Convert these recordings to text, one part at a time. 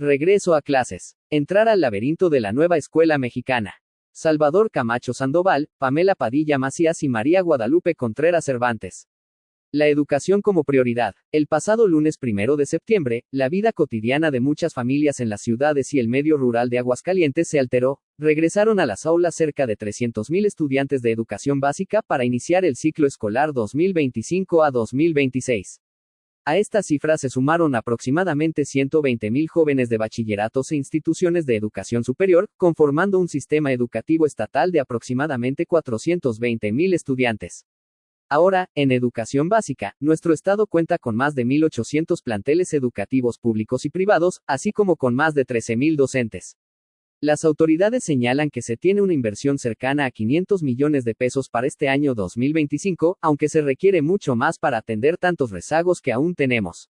Regreso a clases. Entrar al laberinto de la nueva escuela mexicana. Salvador Camacho Sandoval, Pamela Padilla Macías y María Guadalupe Contreras Cervantes. La educación como prioridad. El pasado lunes 1 de septiembre, la vida cotidiana de muchas familias en las ciudades y el medio rural de Aguascalientes se alteró. Regresaron a las aulas cerca de 300,000 estudiantes de educación básica para iniciar el ciclo escolar 2025 a 2026. A esta cifra se sumaron aproximadamente 120,000 jóvenes de bachilleratos e instituciones de educación superior, conformando un sistema educativo estatal de aproximadamente 420,000 estudiantes. Ahora, en educación básica, nuestro estado cuenta con más de 1,800 planteles educativos públicos y privados, así como con más de 13,000 docentes. Las autoridades señalan que se tiene una inversión cercana a 500 millones de pesos para este año 2025, aunque se requiere mucho más para atender tantos rezagos que aún tenemos.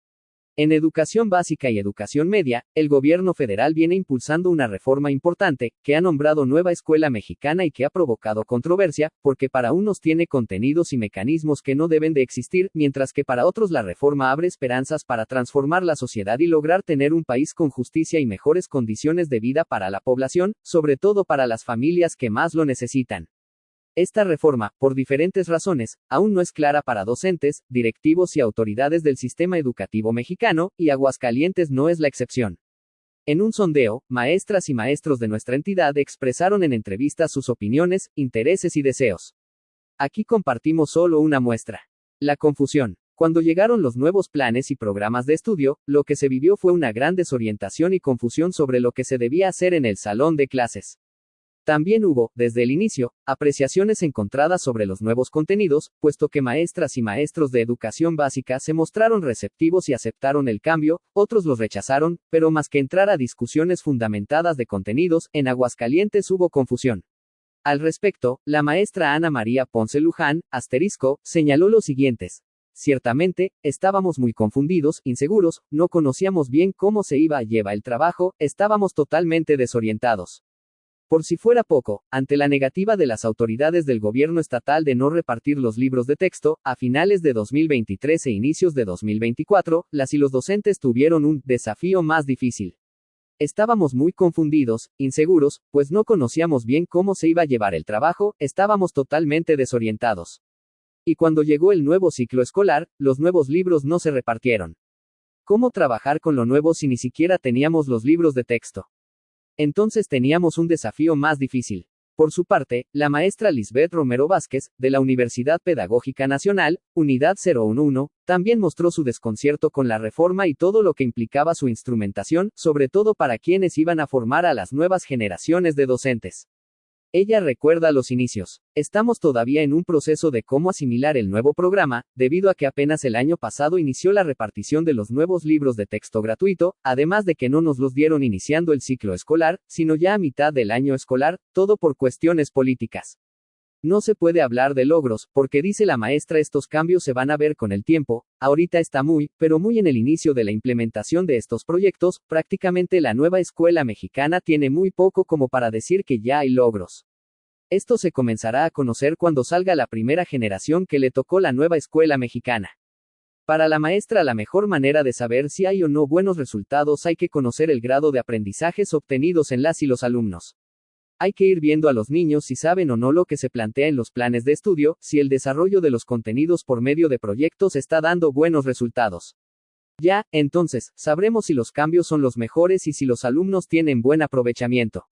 En educación básica y educación media, el gobierno federal viene impulsando una reforma importante, que ha nombrado Nueva Escuela Mexicana y que ha provocado controversia, porque para unos tiene contenidos y mecanismos que no deben de existir, mientras que para otros la reforma abre esperanzas para transformar la sociedad y lograr tener un país con justicia y mejores condiciones de vida para la población, sobre todo para las familias que más lo necesitan. Esta reforma, por diferentes razones, aún no es clara para docentes, directivos y autoridades del sistema educativo mexicano, y Aguascalientes no es la excepción. En un sondeo, maestras y maestros de nuestra entidad expresaron en entrevistas sus opiniones, intereses y deseos. Aquí compartimos solo una muestra. La confusión. Cuando llegaron los nuevos planes y programas de estudio, lo que se vivió fue una gran desorientación y confusión sobre lo que se debía hacer en el salón de clases. También hubo, desde el inicio, apreciaciones encontradas sobre los nuevos contenidos, puesto que maestras y maestros de educación básica se mostraron receptivos y aceptaron el cambio, otros los rechazaron, pero más que entrar a discusiones fundamentadas de contenidos, en Aguascalientes hubo confusión. Al respecto, la maestra Ana María Ponce Luján, señaló los siguientes. Ciertamente, estábamos muy confundidos, inseguros, no conocíamos bien cómo se iba a llevar el trabajo, estábamos totalmente desorientados. Por si fuera poco, ante la negativa de las autoridades del gobierno estatal de no repartir los libros de texto, a finales de 2023 e inicios de 2024, las y los docentes tuvieron un desafío más difícil. Estábamos muy confundidos, inseguros, pues no conocíamos bien cómo se iba a llevar el trabajo, estábamos totalmente desorientados. Y cuando llegó el nuevo ciclo escolar, los nuevos libros no se repartieron. ¿Cómo trabajar con lo nuevo si ni siquiera teníamos los libros de texto? Entonces teníamos un desafío más difícil. Por su parte, la maestra Lisbeth Romero Vázquez, de la Universidad Pedagógica Nacional, Unidad 011, también mostró su desconcierto con la reforma y todo lo que implicaba su instrumentación, sobre todo para quienes iban a formar a las nuevas generaciones de docentes. Ella recuerda los inicios. Estamos todavía en un proceso de cómo asimilar el nuevo programa, debido a que apenas el año pasado inició la repartición de los nuevos libros de texto gratuito, además de que no nos los dieron iniciando el ciclo escolar, sino ya a mitad del año escolar, todo por cuestiones políticas. No se puede hablar de logros, porque dice la maestra estos cambios se van a ver con el tiempo, ahorita está pero muy en el inicio de la implementación de estos proyectos, prácticamente la nueva escuela mexicana tiene muy poco como para decir que ya hay logros. Esto se comenzará a conocer cuando salga la primera generación que le tocó la nueva escuela mexicana. Para la maestra la mejor manera de saber si hay o no buenos resultados hay que conocer el grado de aprendizajes obtenidos en las y los alumnos. Hay que ir viendo a los niños si saben o no lo que se plantea en los planes de estudio, si el desarrollo de los contenidos por medio de proyectos está dando buenos resultados. Ya, entonces, sabremos si los cambios son los mejores y si los alumnos tienen buen aprovechamiento.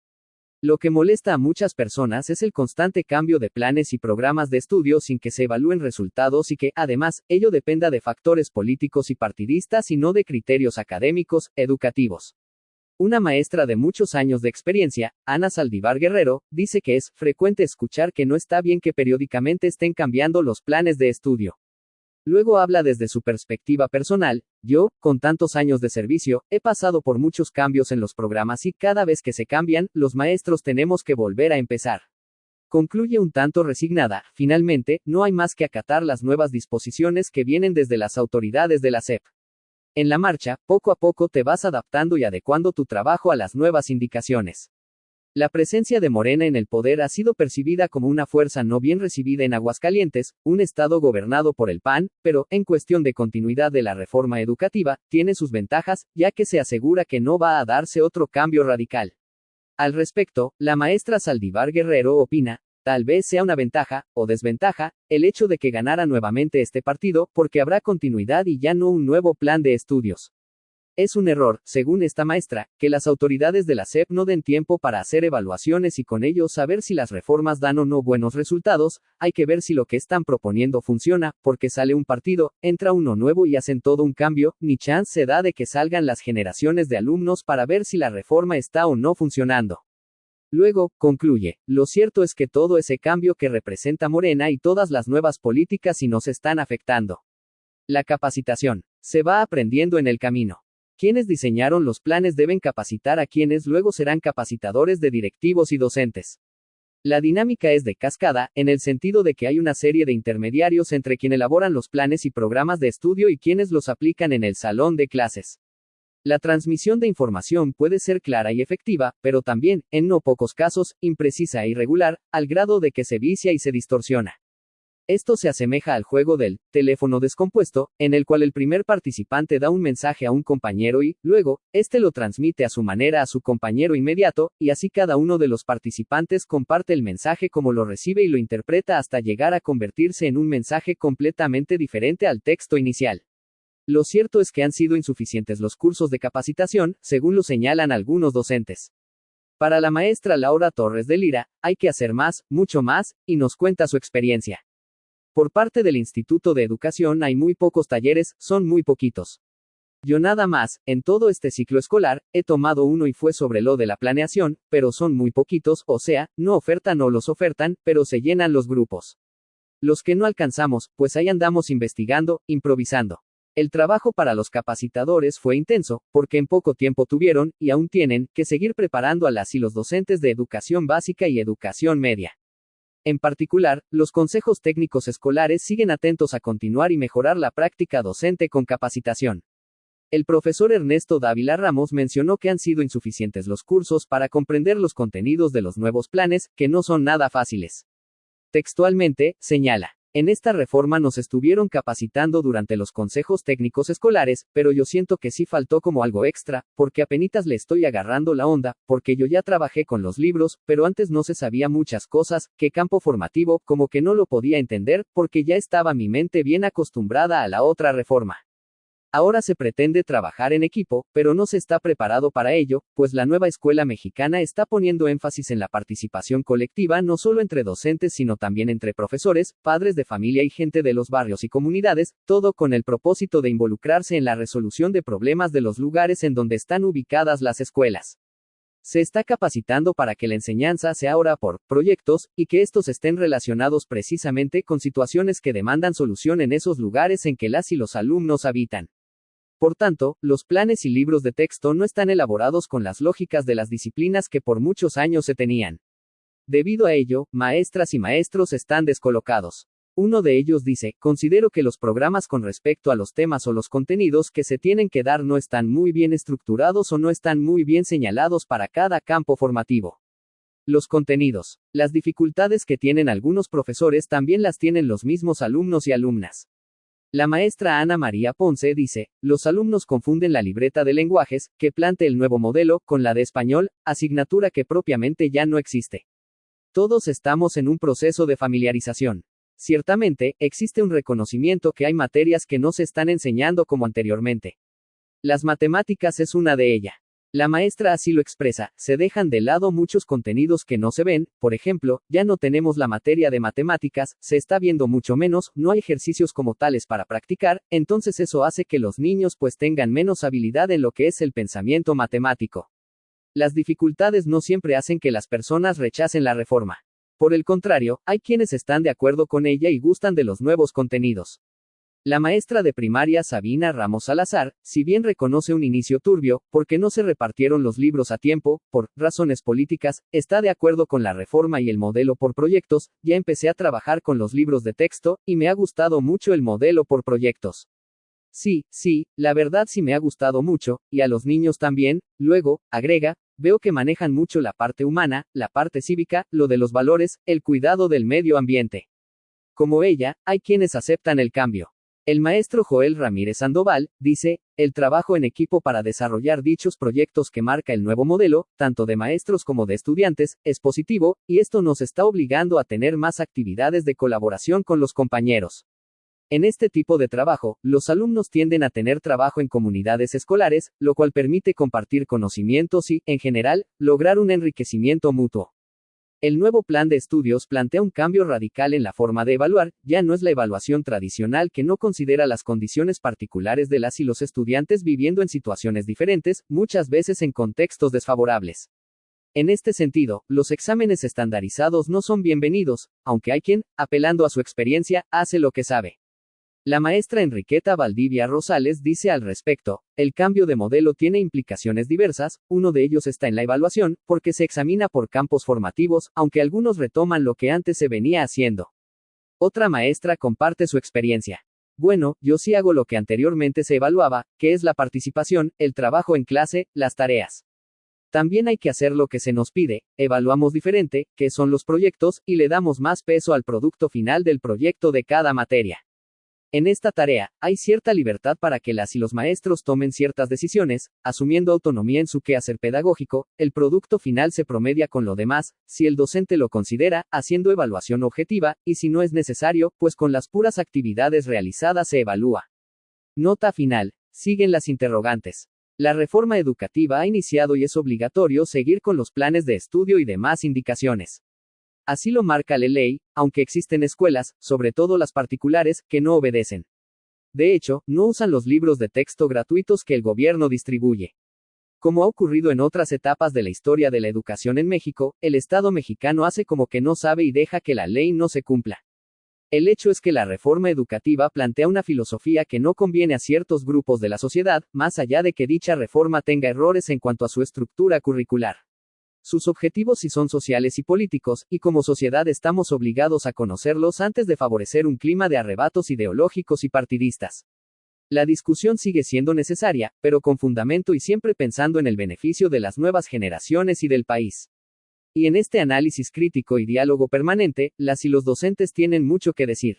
Lo que molesta a muchas personas es el constante cambio de planes y programas de estudio sin que se evalúen resultados y que, además, ello dependa de factores políticos y partidistas y no de criterios académicos, educativos. Una maestra de muchos años de experiencia, Ana Saldívar Guerrero, dice que es frecuente escuchar que no está bien que periódicamente estén cambiando los planes de estudio. Luego habla desde su perspectiva personal. Yo, con tantos años de servicio, he pasado por muchos cambios en los programas y cada vez que se cambian, los maestros tenemos que volver a empezar. Concluye un tanto resignada. Finalmente, no hay más que acatar las nuevas disposiciones que vienen desde las autoridades de la SEP. En la marcha, poco a poco te vas adaptando y adecuando tu trabajo a las nuevas indicaciones. La presencia de Morena en el poder ha sido percibida como una fuerza no bien recibida en Aguascalientes, un estado gobernado por el PAN, pero, en cuestión de continuidad de la reforma educativa, tiene sus ventajas, ya que se asegura que no va a darse otro cambio radical. Al respecto, la maestra Saldívar Guerrero opina, tal vez sea una ventaja, o desventaja, el hecho de que ganara nuevamente este partido, porque habrá continuidad y ya no un nuevo plan de estudios. Es un error, según esta maestra, que las autoridades de la SEP no den tiempo para hacer evaluaciones y con ello saber si las reformas dan o no buenos resultados. Hay que ver si lo que están proponiendo funciona, porque sale un partido, entra uno nuevo y hacen todo un cambio, ni chance se da de que salgan las generaciones de alumnos para ver si la reforma está o no funcionando. Luego, concluye, lo cierto es que todo ese cambio que representa Morena y todas las nuevas políticas y nos están afectando. La capacitación. Se va aprendiendo en el camino. Quienes diseñaron los planes deben capacitar a quienes luego serán capacitadores de directivos y docentes. La dinámica es de cascada, en el sentido de que hay una serie de intermediarios entre quienes elaboran los planes y programas de estudio y quienes los aplican en el salón de clases. La transmisión de información puede ser clara y efectiva, pero también, en no pocos casos, imprecisa e irregular, al grado de que se vicia y se distorsiona. Esto se asemeja al juego del teléfono descompuesto, en el cual el primer participante da un mensaje a un compañero y, luego, éste lo transmite a su manera a su compañero inmediato, y así cada uno de los participantes comparte el mensaje como lo recibe y lo interpreta hasta llegar a convertirse en un mensaje completamente diferente al texto inicial. Lo cierto es que han sido insuficientes los cursos de capacitación, según lo señalan algunos docentes. Para la maestra Laura Torres de Lira, hay que hacer más, mucho más, y nos cuenta su experiencia. Por parte del Instituto de Educación hay muy pocos talleres, son muy poquitos. Yo nada más, en todo este ciclo escolar, he tomado uno y fue sobre lo de la planeación, pero son muy poquitos, o sea, no ofertan o los ofertan, pero se llenan los grupos. Los que no alcanzamos, pues ahí andamos investigando, improvisando. El trabajo para los capacitadores fue intenso, porque en poco tiempo tuvieron, y aún tienen, que seguir preparando a las y los docentes de educación básica y educación media. En particular, los consejos técnicos escolares siguen atentos a continuar y mejorar la práctica docente con capacitación. El profesor Ernesto Dávila Ramos mencionó que han sido insuficientes los cursos para comprender los contenidos de los nuevos planes, que no son nada fáciles. Textualmente, señala. En esta reforma nos estuvieron capacitando durante los consejos técnicos escolares, pero yo siento que sí faltó como algo extra, porque apenitas le estoy agarrando la onda, porque yo ya trabajé con los libros, pero antes no se sabía muchas cosas, que campo formativo, como que no lo podía entender, porque ya estaba mi mente bien acostumbrada a la otra reforma. Ahora se pretende trabajar en equipo, pero no se está preparado para ello, pues la nueva escuela mexicana está poniendo énfasis en la participación colectiva no solo entre docentes sino también entre profesores, padres de familia y gente de los barrios y comunidades, todo con el propósito de involucrarse en la resolución de problemas de los lugares en donde están ubicadas las escuelas. Se está capacitando para que la enseñanza sea ahora por proyectos, y que estos estén relacionados precisamente con situaciones que demandan solución en esos lugares en que las y los alumnos habitan. Por tanto, los planes y libros de texto no están elaborados con las lógicas de las disciplinas que por muchos años se tenían. Debido a ello, maestras y maestros están descolocados. Uno de ellos dice, considero que los programas con respecto a los temas o los contenidos que se tienen que dar no están muy bien estructurados o no están muy bien señalados para cada campo formativo. Los contenidos. Las dificultades que tienen algunos profesores también las tienen los mismos alumnos y alumnas. La maestra Ana María Ponce dice, los alumnos confunden la libreta de lenguajes, que plante el nuevo modelo, con la de español, asignatura que propiamente ya no existe. Todos estamos en un proceso de familiarización. Ciertamente, existe un reconocimiento que hay materias que no se están enseñando como anteriormente. Las matemáticas es una de ellas. La maestra así lo expresa, se dejan de lado muchos contenidos que no se ven, por ejemplo, ya no tenemos la materia de matemáticas, se está viendo mucho menos, no hay ejercicios como tales para practicar, entonces eso hace que los niños pues tengan menos habilidad en lo que es el pensamiento matemático. Las dificultades no siempre hacen que las personas rechacen la reforma. Por el contrario, hay quienes están de acuerdo con ella y gustan de los nuevos contenidos. La maestra de primaria Sabina Ramos Salazar, si bien reconoce un inicio turbio, porque no se repartieron los libros a tiempo, por razones políticas, está de acuerdo con la reforma y el modelo por proyectos, ya empecé a trabajar con los libros de texto, y me ha gustado mucho el modelo por proyectos. Sí, la verdad sí me ha gustado mucho, y a los niños también, luego, agrega, Veo que manejan mucho la parte humana, la parte cívica, lo de los valores, el cuidado del medio ambiente. Como ella, hay quienes aceptan el cambio. El maestro Joel Ramírez Sandoval dice, el trabajo en equipo para desarrollar dichos proyectos que marca el nuevo modelo, tanto de maestros como de estudiantes, es positivo, y esto nos está obligando a tener más actividades de colaboración con los compañeros. En este tipo de trabajo, los alumnos tienden a tener trabajo en comunidades escolares, lo cual permite compartir conocimientos y, en general, lograr un enriquecimiento mutuo. El nuevo plan de estudios plantea un cambio radical en la forma de evaluar, ya no es la evaluación tradicional que no considera las condiciones particulares de las y los estudiantes viviendo en situaciones diferentes, muchas veces en contextos desfavorables. En este sentido, los exámenes estandarizados no son bienvenidos, aunque hay quien, apelando a su experiencia, hace lo que sabe. La maestra Enriqueta Valdivia Rosales dice al respecto, el cambio de modelo tiene implicaciones diversas, uno de ellos está en la evaluación, porque se examina por campos formativos, aunque algunos retoman lo que antes se venía haciendo. Otra maestra comparte su experiencia. Bueno, yo sí hago lo que anteriormente se evaluaba, que es la participación, el trabajo en clase, las tareas. También hay que hacer lo que se nos pide, evaluamos diferente, que son los proyectos, y le damos más peso al producto final del proyecto de cada materia. En esta tarea, hay cierta libertad para que las y los maestros tomen ciertas decisiones, asumiendo autonomía en su quehacer pedagógico, el producto final se promedia con lo demás, si el docente lo considera, haciendo evaluación objetiva, y si no es necesario, pues con las puras actividades realizadas se evalúa. Nota final. Siguen las interrogantes. La reforma educativa ha iniciado y es obligatorio seguir con los planes de estudio y demás indicaciones. Así lo marca la ley, aunque existen escuelas, sobre todo las particulares, que no obedecen. De hecho, no usan los libros de texto gratuitos que el gobierno distribuye. Como ha ocurrido en otras etapas de la historia de la educación en México, el Estado mexicano hace como que no sabe y deja que la ley no se cumpla. El hecho es que la reforma educativa plantea una filosofía que no conviene a ciertos grupos de la sociedad, más allá de que dicha reforma tenga errores en cuanto a su estructura curricular. Sus objetivos sí son sociales y políticos, y como sociedad estamos obligados a conocerlos antes de favorecer un clima de arrebatos ideológicos y partidistas. La discusión sigue siendo necesaria, pero con fundamento y siempre pensando en el beneficio de las nuevas generaciones y del país. Y en este análisis crítico y diálogo permanente, las y los docentes tienen mucho que decir.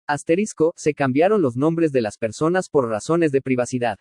Asterisco, se cambiaron los nombres de las personas por razones de privacidad.